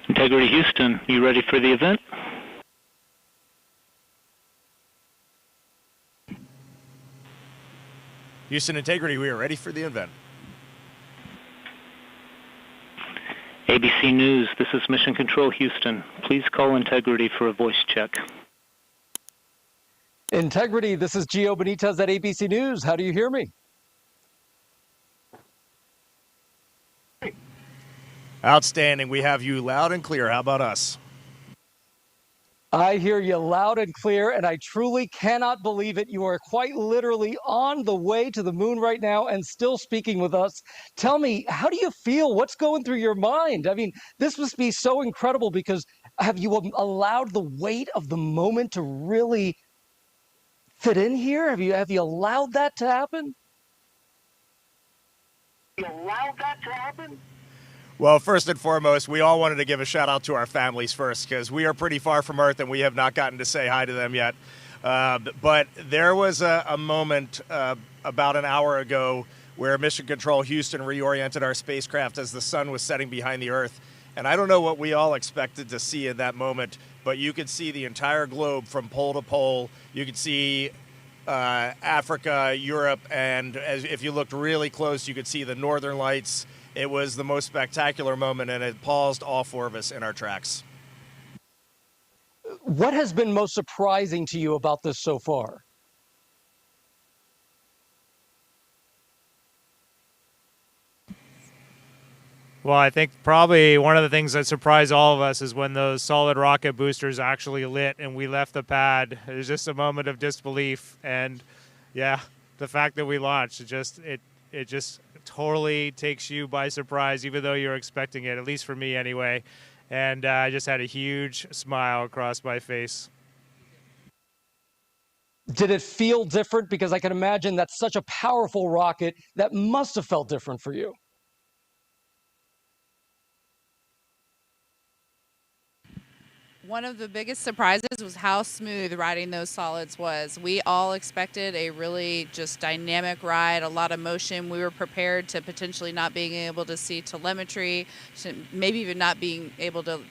Integrity Houston, you ready for the event? Houston Integrity, we are ready for the event. ABC News, this is Mission Control Houston. Please call Integrity for a voice check. Integrity, this is Gio Benitez at ABC News. How do you hear me? Outstanding. We have you loud and clear. How about us? I hear you loud and clear, and I truly cannot believe it. You are quite literally on the way to the moon right now and still speaking with us. Tell me, how do you feel? What's going through your mind? I mean, this must be so incredible because have you allowed the weight of the moment to really fit in here? Have you allowed that to happen? Well, first and foremost, we all wanted to give a shout out to our families first because we are pretty far from Earth and we have not gotten to say hi to them yet. But there was a moment about an hour ago where Mission Control Houston reoriented our spacecraft as the sun was setting behind the Earth. And I don't know what we all expected to see in that moment, but you could see the entire globe from pole to pole. You could see Africa, Europe, and if you looked really close, you could see the northern lights. It was the most spectacular moment, and it paused all four of us in our tracks. What has been most surprising to you about this so far? Well, I think probably one of the things that surprised all of us is when those solid rocket boosters actually lit and we left the pad. It was just a moment of disbelief, and yeah, the fact that we launched, it just totally takes you by surprise, even though you're expecting it, at least for me anyway. And I just had a huge smile across my face. Did it feel different? Because I can imagine that's such a powerful rocket that must have felt different for you. One of the biggest surprises was how smooth riding those solids was. We all expected a really just dynamic ride, a lot of motion. We were prepared to potentially not being able to see telemetry, maybe even not being able to,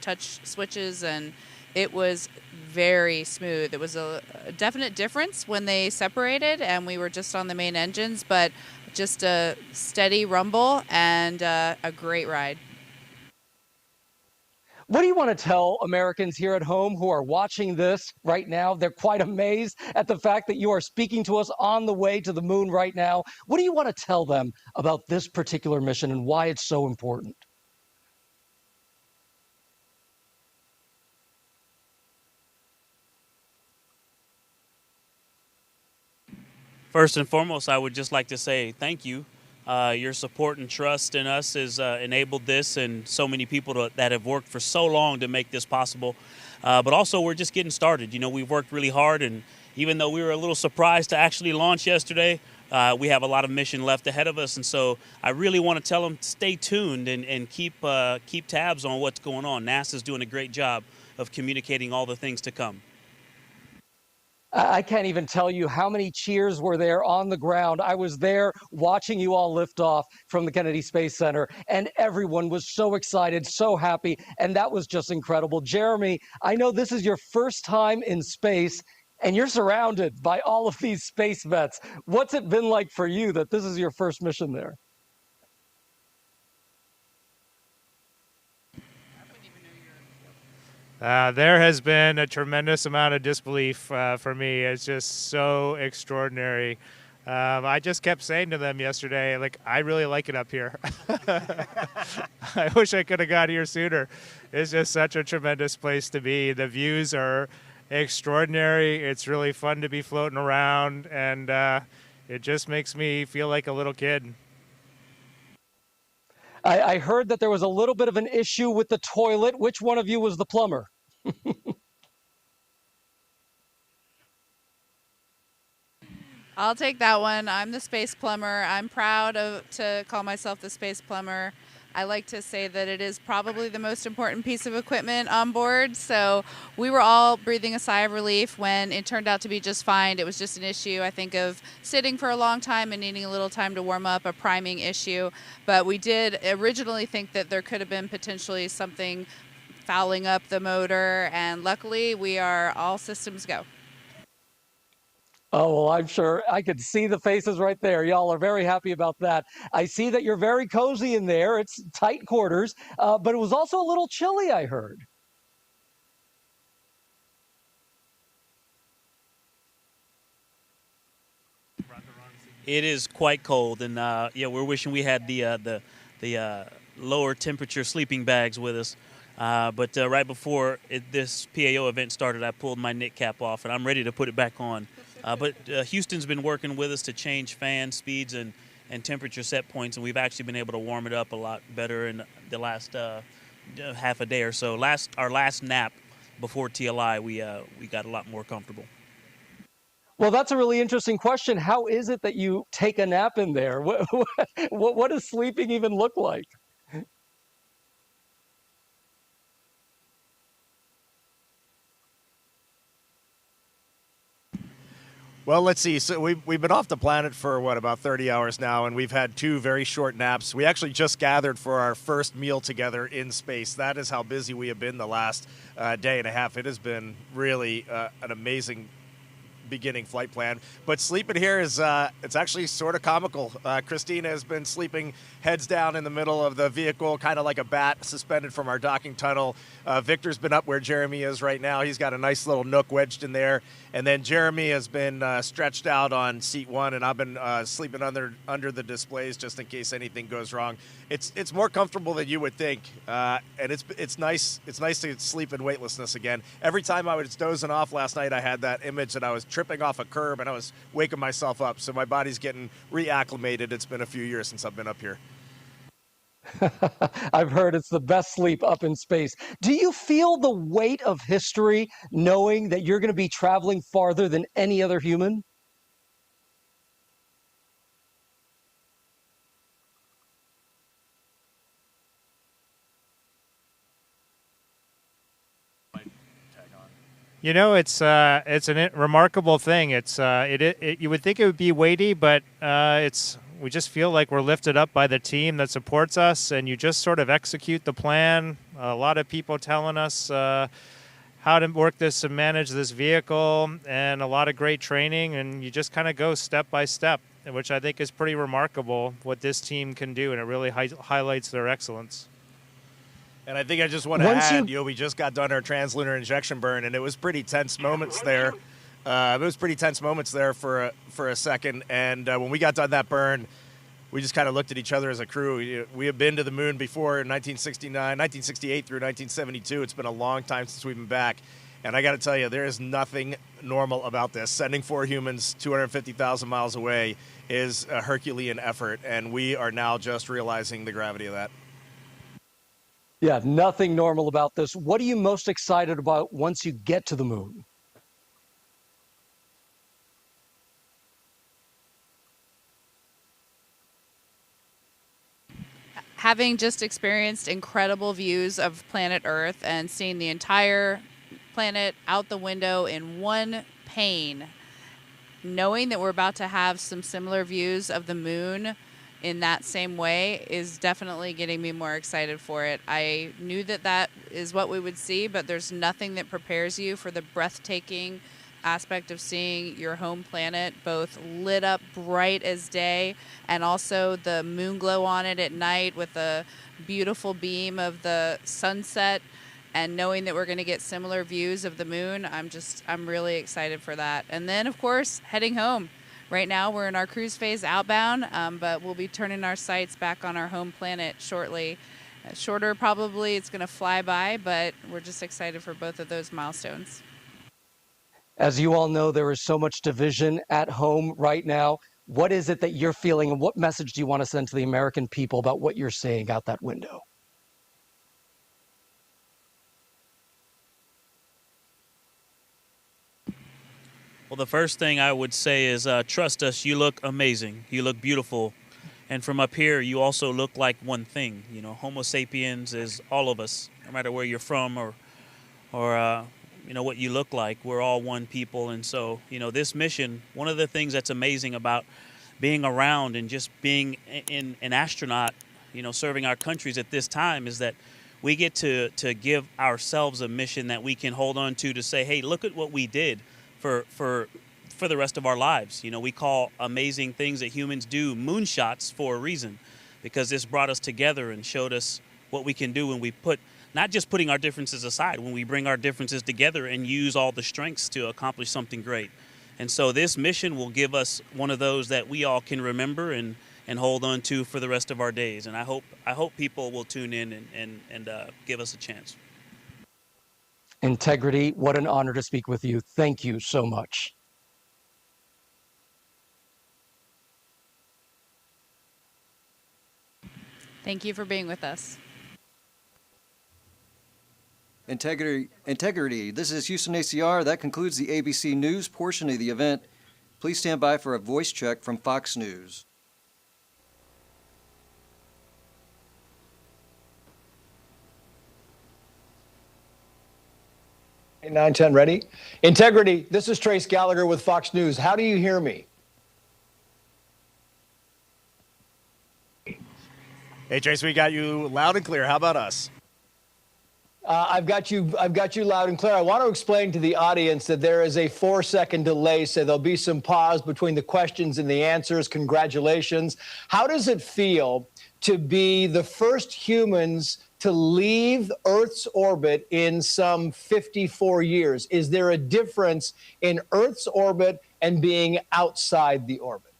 touch switches, and it was very smooth. It was a definite difference when they separated and we were just on the main engines, but just a steady rumble and a great ride. What do you want to tell Americans here at home who are watching this right now? They're quite amazed at the fact that you are speaking to us on the way to the moon right now. What do you want to tell them about this particular mission and why it's so important? First and foremost, I would just like to say thank you. Your support and trust in us has enabled this, and so many people that have worked for so long to make this possible. But also, we're just getting started. We've worked really hard, and even though we were a little surprised to actually launch yesterday, we have a lot of mission left ahead of us. And so I really want to tell them, stay tuned and keep tabs on what's going on. NASA's doing a great job of communicating all the things to come. I can't even tell you how many cheers were there on the ground. I was there watching you all lift off from the Kennedy Space Center, and everyone was so excited, so happy, and that was just incredible. Jeremy, I know this is your first time in space, and you're surrounded by all of these space vets. What's it been like for you that this is your first mission there? There has been a tremendous amount of disbelief for me. It's just so extraordinary. I just kept saying to them yesterday, I really like it up here. I wish I could have got here sooner. It's just such a tremendous place to be. The views are extraordinary. It's really fun to be floating around, and it just makes me feel like a little kid. I heard that there was a little bit of an issue with the toilet. Which one of you was the plumber? I'll take that one. I'm the space plumber. I'm proud to call myself the space plumber. I like to say that it is probably the most important piece of equipment on board. So we were all breathing a sigh of relief when it turned out to be just fine. It was just an issue, I think, of sitting for a long time and needing a little time to warm up, a priming issue. But we did originally think that there could have been potentially something fouling up the motor, and luckily we are all systems go. Oh, well, I'm sure I could see the faces right there. Y'all are very happy about that. I see that you're very cozy in there. It's tight quarters, but it was also a little chilly, I heard. It is quite cold, and yeah, we're wishing we had the lower temperature sleeping bags with us. But right before this PAO event started, I pulled my knit cap off, and I'm ready to put it back on. But Houston's been working with us to change fan speeds and temperature set points, and we've actually been able to warm it up a lot better in the last half a day or so. Our last nap before TLI, we got a lot more comfortable. Well, that's a really interesting question. How is it that you take a nap in there? What does sleeping even look like? Well, let's see. So we've been off the planet for, about 30 hours now, and we've had 2 very short naps. We actually just gathered for our first meal together in space. That is how busy we have been the last day and a half. It has been really an amazing beginning flight plan. But sleeping here is it's actually sort of comical. Christina has been sleeping heads down in the middle of the vehicle, kind of like a bat suspended from our docking tunnel. Victor's been up where Jeremy is right now. He's got a nice little nook wedged in there. And then Jeremy has been stretched out on seat 1, and I've been sleeping under the displays just in case anything goes wrong. It's more comfortable than you would think, and it's nice. It's nice to sleep in weightlessness again. Every time I was dozing off last night, I had that image that I was tripping off a curb and I was waking myself up. So my body's getting reacclimated. It's been a few years since I've been up here. I've heard it's the best sleep up in space. Do you feel the weight of history knowing that you're going to be traveling farther than any other human? You know, it's a remarkable thing. You would think it would be weighty, but we just feel like we're lifted up by the team that supports us, and you just sort of execute the plan. A lot of people telling us how to work this and manage this vehicle, and a lot of great training, and you just kind of go step by step, which I think is pretty remarkable what this team can do, and it really highlights their excellence. And I think I just want to add, we just got done our translunar injection burn, and it was pretty tense moments there. For a second, and when we got done that burn, we just kind of looked at each other as a crew. We have been to the moon before in 1968 through 1972. It's been a long time since we've been back, and I got to tell you, there is nothing normal about this. Sending 4 humans 250,000 miles away is a Herculean effort, and we are now just realizing the gravity of that. Yeah, nothing normal about this. What are you most excited about once you get to the moon? Having just experienced incredible views of planet Earth and seeing the entire planet out the window in one pane, knowing that we're about to have some similar views of the moon in that same way is definitely getting me more excited for it. I knew that that is what we would see, but there's nothing that prepares you for the breathtaking aspect of seeing your home planet both lit up bright as day, and also the moon glow on it at night with the beautiful beam of the sunset, and knowing that we're going to get similar views of the moon. I'm really excited for that. And then, of course, heading home. Right now we're in our cruise phase outbound, but we'll be turning our sights back on our home planet shortly. Shorter probably, it's going to fly by, but we're just excited for both of those milestones. As you all know, there is so much division at home right now. What is it that you're feeling, and what message do you want to send to the American people about what you're seeing out that window? Well, the first thing I would say is trust us. You look amazing. You look beautiful. And from up here, you also look like one thing. You know, Homo sapiens is all of us, no matter where you're from or you know, what you look like. We're all one people. And so, you know, this mission, one of the things that's amazing about being around and just being an astronaut, you know, serving our countries at this time is that we get to give ourselves a mission that we can hold on to say, hey, look at what we did for the rest of our lives. You know, we call amazing things that humans do moonshots for a reason, because this brought us together and showed us what we can do when we put, not just putting our differences aside, when we bring our differences together and use all the strengths to accomplish something great. And so this mission will give us one of those that we all can remember and hold on to for the rest of our days. And I hope people will tune in and give us a chance. Integrity, what an honor to speak with you. Thank you so much. Thank you for being with us. Integrity. This is Houston ACR. That concludes the ABC News portion of the event. Please stand by for a voice check from Fox News. 910 ready. Integrity, this is Trace Gallagher with Fox News. How do you hear me? Hey, Trace, we got you loud and clear. How about us? I've got you loud and clear. I want to explain to the audience that there is a 4-second delay, so there'll be some pause between the questions and the answers. Congratulations. How does it feel to be the first humans to leave Earth's orbit in some 54 years? Is there a difference in Earth's orbit and being outside the orbit?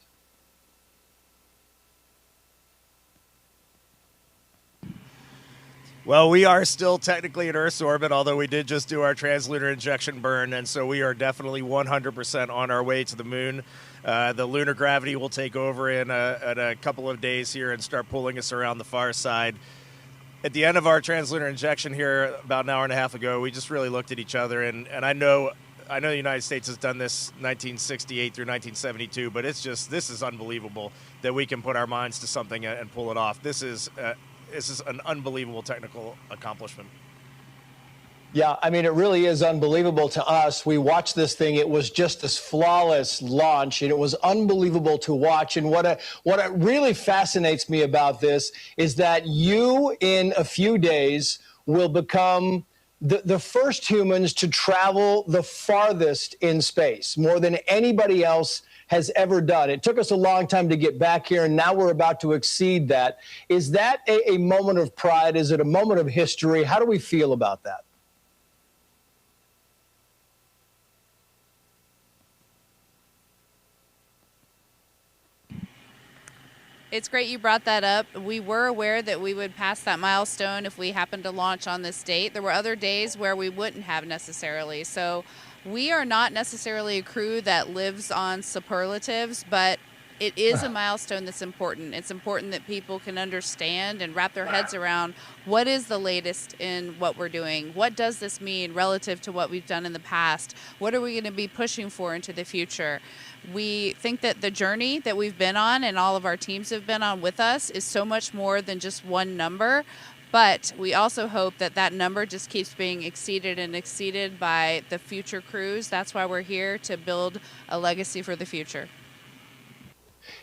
Well, we are still technically in Earth's orbit, although we did just do our translunar injection burn, and so we are definitely 100% on our way to the moon. The lunar gravity will take over in a couple of days here and start pulling us around the far side. At the end of our translunar injection here about an hour and a half ago, we just really looked at each other, and I know the United States has done this 1968 through 1972, but this is unbelievable that we can put our minds to something and pull it off. This is an unbelievable technical accomplishment. Yeah, I mean, it really is unbelievable to us. We watched this thing. It was just this flawless launch, and it was unbelievable to watch. And what really fascinates me about this is that you, in a few days, will become the first humans to travel the farthest in space, more than anybody else has ever done. It took us a long time to get back here, and now we're about to exceed that. Is that a moment of pride? Is it a moment of history? How do we feel about that? It's great you brought that up. We were aware that we would pass that milestone if we happened to launch on this date. There were other days where we wouldn't have necessarily. So we are not necessarily a crew that lives on superlatives, but it is a milestone that's important. It's important that people can understand and wrap their heads around what is the latest in what we're doing. What does this mean relative to what we've done in the past? What are we going to be pushing for into the future? We think that the journey that we've been on and all of our teams have been on with us is so much more than just one number. But we also hope that that number just keeps being exceeded and exceeded by the future crews. That's why we're here, to build a legacy for the future.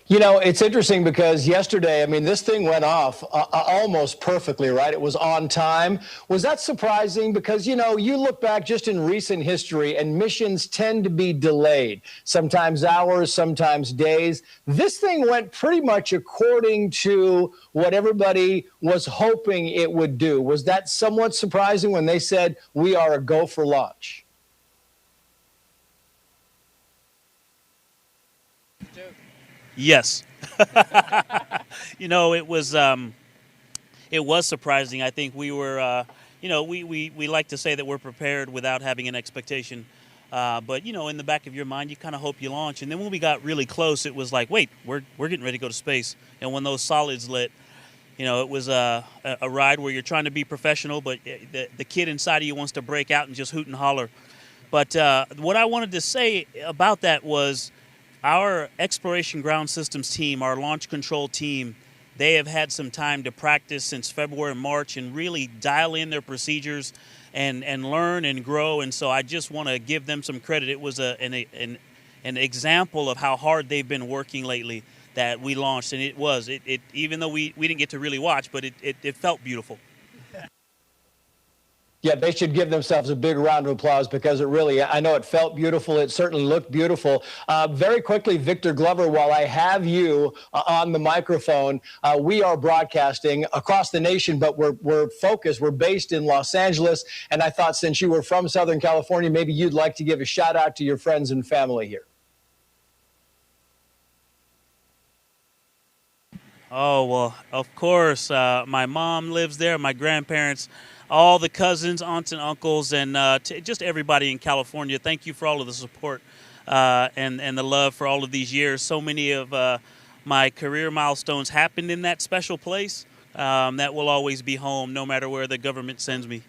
You know, it's interesting because yesterday, I mean, this thing went off almost perfectly, right? It was on time. Was that surprising? Because, you know, you look back just in recent history and missions tend to be delayed, sometimes hours, sometimes days. This thing went pretty much according to what everybody was hoping it would do. Was that somewhat surprising when they said we are a go for launch? Yes. You know, it was surprising. I think we were, you know, we like to say that we're prepared without having an expectation. But, you know, in the back of your mind, you kind of hope you launch. And then when we got really close, it was like, wait, we're getting ready to go to space. And when those solids lit, you know, it was a ride where you're trying to be professional, but the kid inside of you wants to break out and just hoot and holler. But what I wanted to say about that was, our exploration ground systems team, our launch control team, they have had some time to practice since February and March and really dial in their procedures and learn and grow. And so I just want to give them some credit. It was an example of how hard they've been working lately that we launched. And it even though we didn't get to really watch, but it felt beautiful. Yeah, they should give themselves a big round of applause because it really, I know it felt beautiful. It certainly looked beautiful. Very quickly, Victor Glover, while I have you on the microphone, we are broadcasting across the nation, but we're focused. We're based in Los Angeles. And I thought since you were from Southern California, maybe you'd like to give a shout out to your friends and family here. Oh, well, of course. My mom lives there, my grandparents, all the cousins, aunts, and uncles, and just everybody in California. Thank you for all of the support and the love for all of these years. So many of my career milestones happened in that special place. That will always be home, no matter where the government sends me.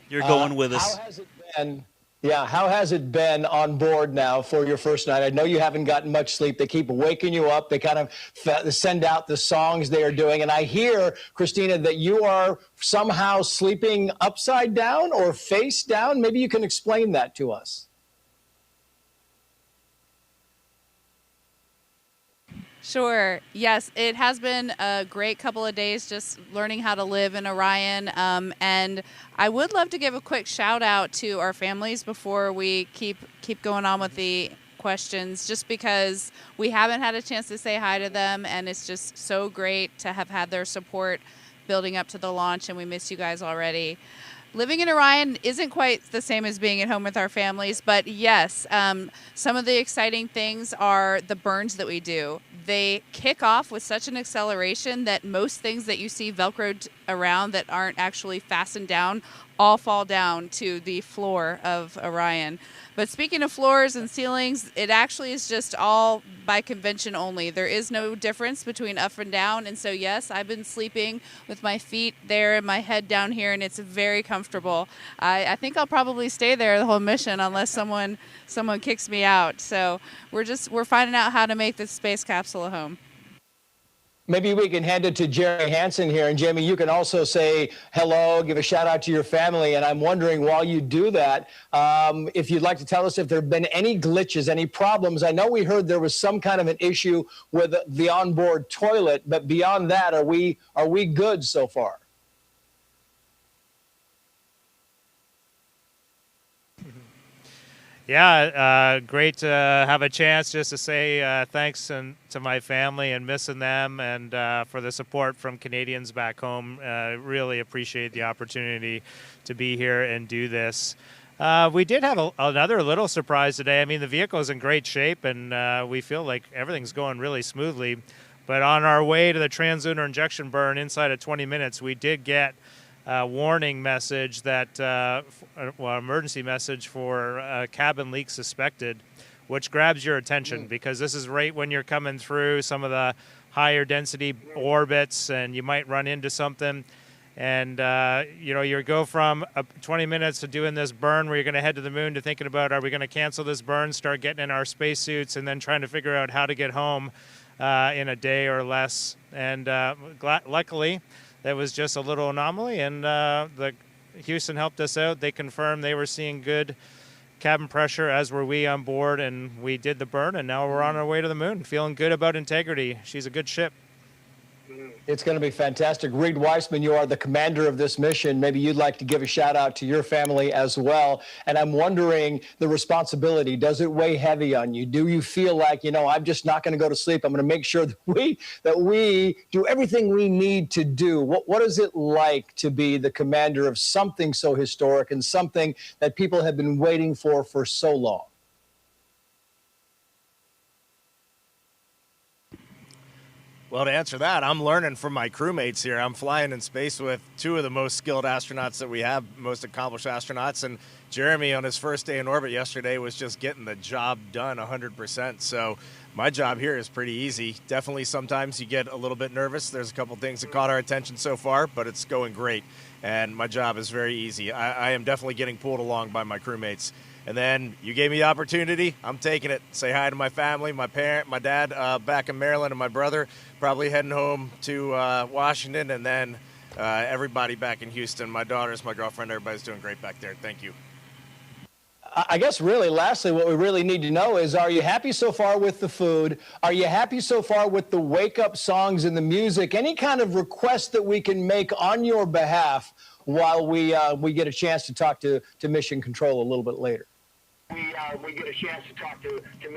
You're going with us. How has it been? Yeah, how has it been on board now for your first night? I know you haven't gotten much sleep. They keep waking you up. They kind of send out the songs they are doing. And I hear, Christina, that you are somehow sleeping upside down or face down. Maybe you can explain that to us. Sure. Yes, it has been a great couple of days just learning how to live in Orion. And I would love to give a quick shout out to our families before we keep going on with the questions, just because we haven't had a chance to say hi to them. And it's just so great to have had their support building up to the launch. And we miss you guys already. Living in Orion isn't quite the same as being at home with our families, but yes, some of the exciting things are the burns that we do. They kick off with such an acceleration that most things that you see Velcroed around that aren't actually fastened down all fall down to the floor of Orion. But speaking of floors and ceilings, it actually is just all by convention only. There is no difference between up and down. And so, yes, I've been sleeping with my feet there and my head down here, and it's very comfortable. I think I'll probably stay there the whole mission unless someone kicks me out. So we're finding out how to make this space capsule a home. Maybe we can hand it to Jeremy Hansen here. And Jamie, you can also say hello, give a shout out to your family. And I'm wondering, while you do that, if you'd like to tell us if there have been any glitches, any problems. I know we heard there was some kind of an issue with the onboard toilet, but beyond that, are we good so far? Yeah, great to have a chance just to say thanks to my family and missing them, and for the support from Canadians back home. Really appreciate the opportunity to be here and do this. We did have another little surprise today. I mean, the vehicle is in great shape, and we feel like everything's going really smoothly. But on our way to the translunar injection burn inside of 20 minutes, we did get warning message that, emergency message for cabin leak suspected, which grabs your attention because this is right when you're coming through some of the higher density orbits and you might run into something. And, you go from 20 minutes to doing this burn where you're going to head to the moon to thinking about, are we going to cancel this burn, start getting in our spacesuits, and then trying to figure out how to get home in a day or less. And luckily, that was just a little anomaly, and the Houston helped us out. They confirmed they were seeing good cabin pressure, as were we on board, and we did the burn, and now we're on our way to the moon, feeling good about Integrity. She's a good ship. It's going to be fantastic. Reid Wiseman, you are the commander of this mission. Maybe you'd like to give a shout out to your family as well. And I'm wondering, the responsibility, does it weigh heavy on you? Do you feel like, I'm just not going to go to sleep. I'm going to make sure that we do everything we need to do. What is it like to be the commander of something so historic and something that people have been waiting for so long? Well, to answer that, I'm learning from my crewmates here. I'm flying in space with two of the most skilled astronauts that we have, most accomplished astronauts. And Jeremy, on his first day in orbit yesterday, was just getting the job done 100%. So my job here is pretty easy. Definitely sometimes you get a little bit nervous. There's a couple things that caught our attention so far, but it's going great. and my job is very easy. I am definitely getting pulled along by my crewmates. And then you gave me the opportunity. I'm taking it. Say hi to my family, my dad back in Maryland, and my brother probably heading home to Washington, and then everybody back in Houston. My daughters, my girlfriend, everybody's doing great back there. Thank you. I guess really, lastly, what we really need to know is, are you happy so far with the food? Are you happy so far with the wake-up songs and the music? Any kind of request that we can make on your behalf while we get a chance to talk to Mission Control a little bit later? We get a chance to talk to Mission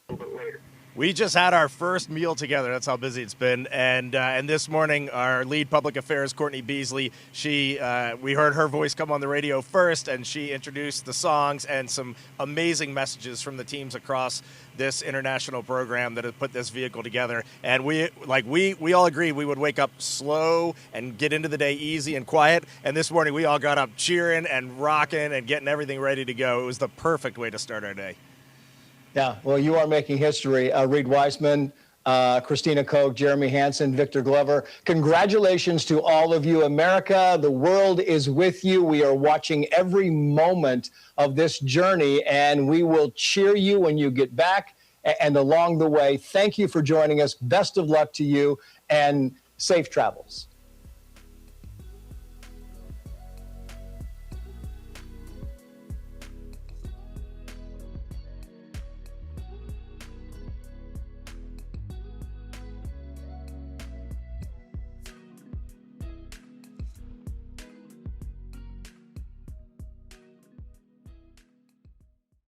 a little bit later. We just had our first meal together. That's how busy it's been. And this morning, our lead public affairs, Courtney Beasley, we heard her voice come on the radio first, and she introduced the songs and some amazing messages from the teams across this international program that have put this vehicle together. And we all agreed we would wake up slow and get into the day easy and quiet. And this morning, we all got up cheering and rocking and getting everything ready to go. It was the perfect way to start our day. Yeah, well, you are making history. Reid Wiseman, Christina, Koch, Jeremy Hansen, Victor Glover. Congratulations to all of you. America, the world is with you. We are watching every moment of this journey, and we will cheer you when you get back and along the way. Thank you for joining us. Best of luck to you, and safe travels.